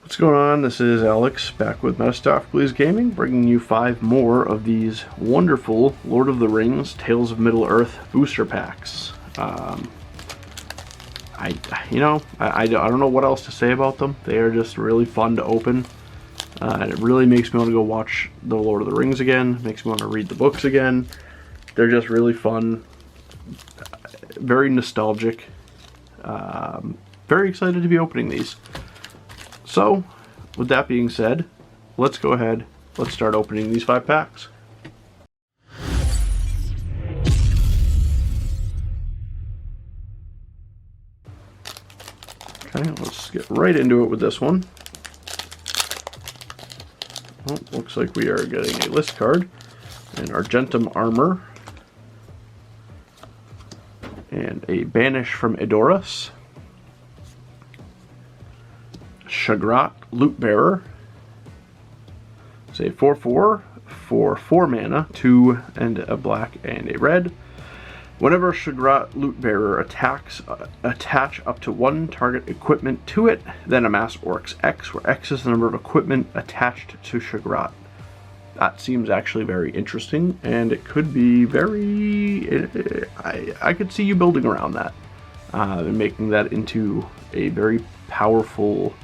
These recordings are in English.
What's going on? This is Alex, back with Metastaphicles Gaming, bringing you 5 more of these wonderful Lord of the Rings Tales of Middle-earth booster packs. I don't know what else to say about them. They are just really fun to open. And it really makes me want to go watch the Lord of the Rings again. Makes me want to read the books again. They're just really fun. Very nostalgic. Very excited to be opening these. So, with that being said, let's go ahead, let's start opening these 5 packs. Okay, let's get right into it with this one. Well, looks like we are getting a list card, an Argentum Armor, and a Banish from Edoras. Shagrat Loot Bearer. It's a 4/4 for 4 mana, 2 and a black and a red. Whenever Shagrat Loot Bearer attacks, attach up to 1 target equipment to it, then amass Oryx X, where X is the number of equipment attached to Shagrat. That seems actually very interesting, and it could be very... I could see you building around that, and making that into a very powerful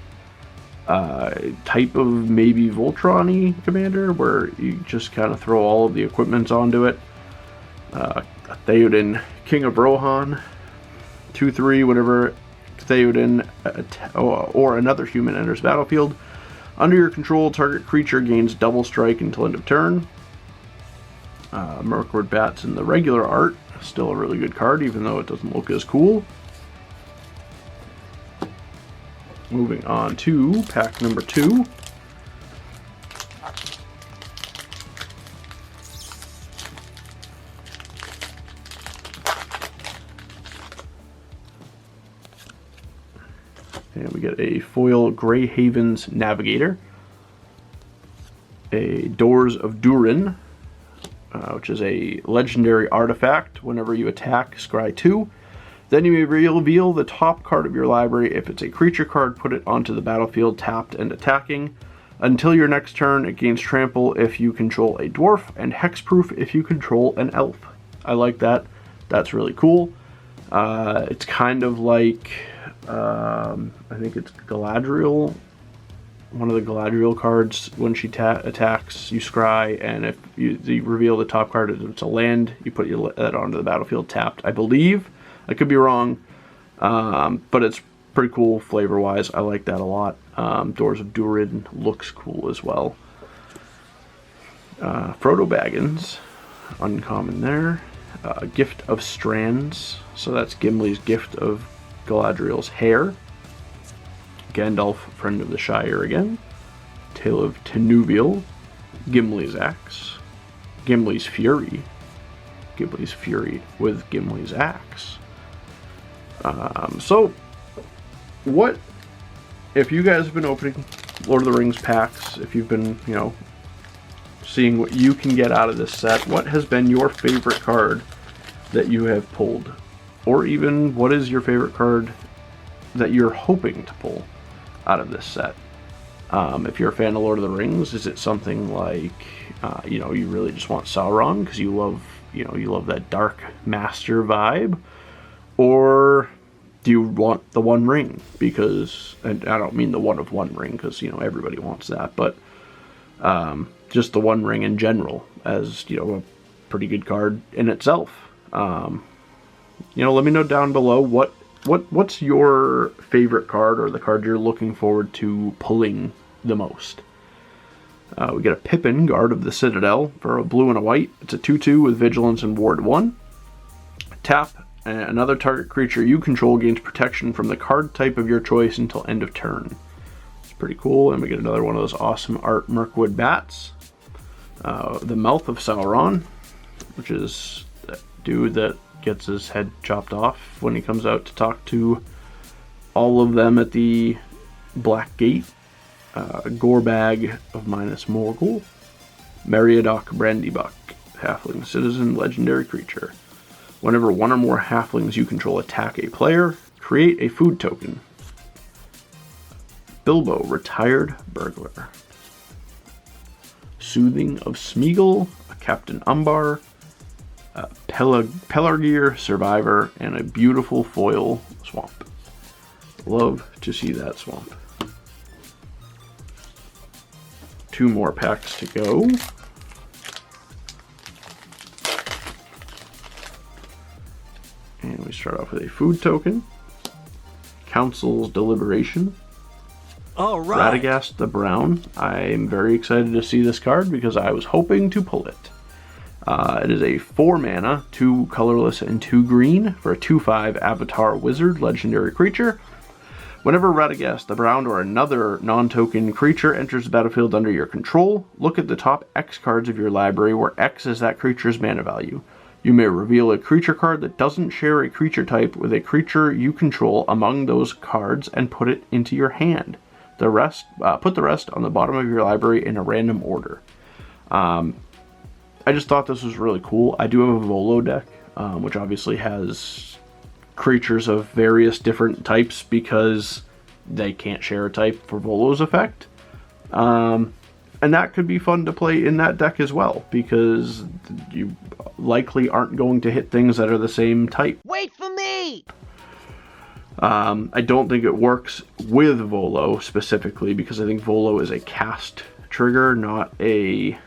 type of maybe Voltron-y commander, where you just kind of throw all of the equipments onto it. Theoden, King of Rohan, 2/3, whenever Theoden or another human enters battlefield. Under your control, target creature gains double strike until end of turn. Mirkwood Bats in the regular art, still a really good card, even though it doesn't look as cool. Moving on to pack number 2. And we get a foil Grey Havens Navigator, a Doors of Durin, which is a legendary artifact. Whenever you attack, scry 2. Then you may reveal the top card of your library. If it's a creature card, put it onto the battlefield tapped and attacking. Until your next turn, it gains trample if you control a dwarf, and hexproof if you control an elf. I like that. That's really cool. It's kind of like, I think it's Galadriel. One of the Galadriel cards, when she attacks, you scry, and if you reveal the top card, if it's a land, you put that onto the battlefield tapped, I believe. I could be wrong, but it's pretty cool flavor-wise. I like that a lot. Doors of Durin looks cool as well. Frodo Baggins, uncommon there. Gift of Strands, so that's Gimli's gift of Galadriel's hair. Gandalf, Friend of the Shire again. Tale of Tenuviel. Gimli's Axe. Gimli's Fury. Gimli's Fury with Gimli's Axe. So, what, if you guys have been opening Lord of the Rings packs, if you've been, seeing what you can get out of this set, what has been your favorite card that you have pulled? Or even, what is your favorite card that you're hoping to pull out of this set? If you're a fan of Lord of the Rings, is it something like, you really just want Sauron because you love, you love that dark master vibe? Or do you want the One Ring? Because, and I don't mean the one of One Ring, because, everybody wants that, but just the One Ring in general as, a pretty good card in itself. Let me know down below what's your favorite card, or the card you're looking forward to pulling the most. We get a Pippin, Guard of the Citadel, for a blue and a white. It's a 2/2 with Vigilance and Ward 1. Tap, and another target creature you control gains protection from the card type of your choice until end of turn. It's pretty cool. And we get another one of those awesome art Mirkwood Bats. The Mouth of Sauron, which is that dude that gets his head chopped off when he comes out to talk to all of them at the Black Gate. Gorebag of Minas Morgul. Meriadoc Brandybuck, Halfling Citizen, legendary creature. Whenever one or more halflings you control attack a player, create a food token. Bilbo, Retired Burglar. Soothing of Smeagol, a Captain Umbar, a Pelargir, Survivor, and a beautiful foil swamp. Love to see that swamp. 2 more packs to go. And we start off with a food token. Council's Deliberation. All right. Radagast the Brown. I'm very excited to see this card because I was hoping to pull it. It is a 4 mana, 2 colorless and 2 green for a 2/5 Avatar Wizard legendary creature. Whenever Radagast the Brown or another non-token creature enters the battlefield under your control, look at the top X cards of your library where X is that creature's mana value. You may reveal a creature card that doesn't share a creature type with a creature you control among those cards and put it into your hand. Put the rest on the bottom of your library in a random order. I just thought this was really cool. I do have a Volo deck, which obviously has creatures of various different types because they can't share a type for Volo's effect. And that could be fun to play in that deck as well, because you likely aren't going to hit things that are the same type. Wait for me! I don't think it works with Volo specifically, because I think Volo is a cast trigger, not a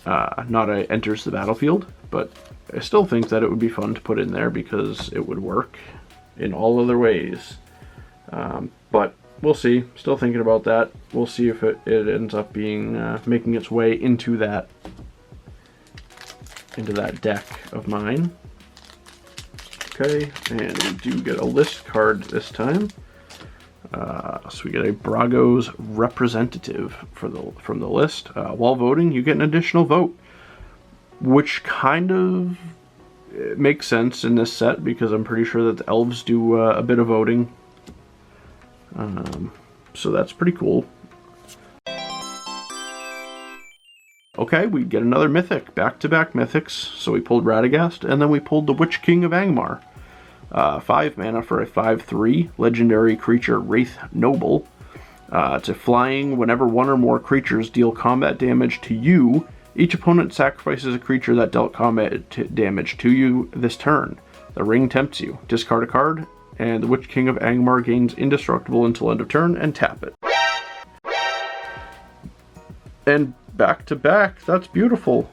enters the battlefield. But I still think that it would be fun to put in there because it would work in all other ways. But we'll see. Still thinking about that. We'll see if it ends up being making its way into that deck of mine. Okay, and we do get a list card this time. So we get a Brago's Representative from the list. While voting, you get an additional vote, which kind of makes sense in this set because I'm pretty sure that the elves do a bit of voting. So that's pretty cool. Okay, we get another mythic, back-to-back mythics. So we pulled Radagast, and then we pulled the Witch King of Angmar. 5 mana for a 5/3 legendary creature, Wraith Noble. It's a flying. Whenever one or more creatures deal combat damage to you, each opponent sacrifices a creature that dealt combat damage to you this turn. The ring tempts you. Discard a card, and the Witch King of Angmar gains indestructible until end of turn, and tap it. And back to back, that's beautiful.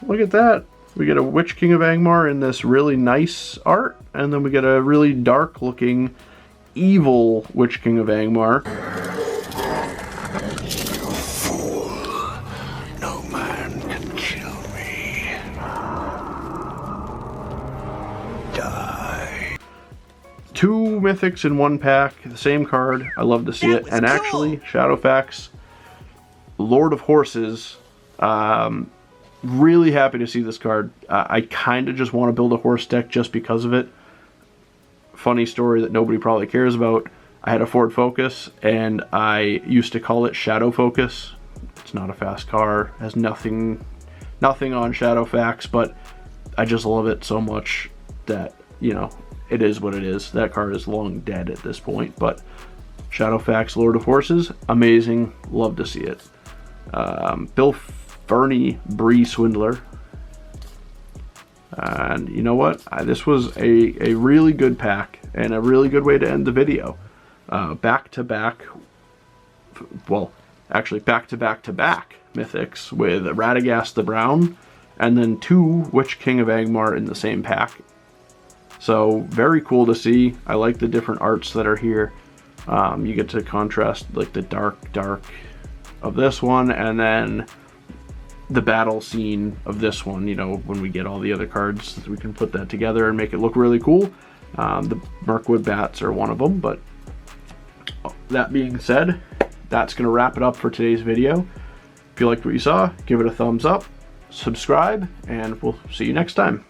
Look at that. We get a Witch King of Angmar in this really nice art, and then we get a really dark looking evil Witch King of Angmar. Fool. No man can kill me. Die. 2 mythics in 1 pack, the same card. I love to see it. And cool. Actually, Shadowfax, Lord of Horses. Really happy to see this card. I kind of just want to build a horse deck just because of it. Funny story that nobody probably cares about. I had a Ford Focus, and I used to call it Shadow Focus. It's not a fast car. Has nothing on Shadowfax, but I just love it so much that, you know, it is what it is. That card is long dead at this point, but Shadowfax, Lord of Horses, amazing. Love to see it. Bill Fernie, Bree Swindler. And you know what? This was a really good pack and a really good way to end the video. Back-to-back, well, actually back-to-back-to-back mythics with Radagast the Brown and then 2 Witch King of Angmar in the same pack. So very cool to see. I like the different arts that are here. You get to contrast like the dark of this one and then the battle scene of this one. You know, when we get all the other cards, we can put that together and make it look really cool. The Mirkwood Bats are one of them, but that being said, that's going to wrap it up for today's video. If you liked what you saw, give it a thumbs up, subscribe, and we'll see you next time.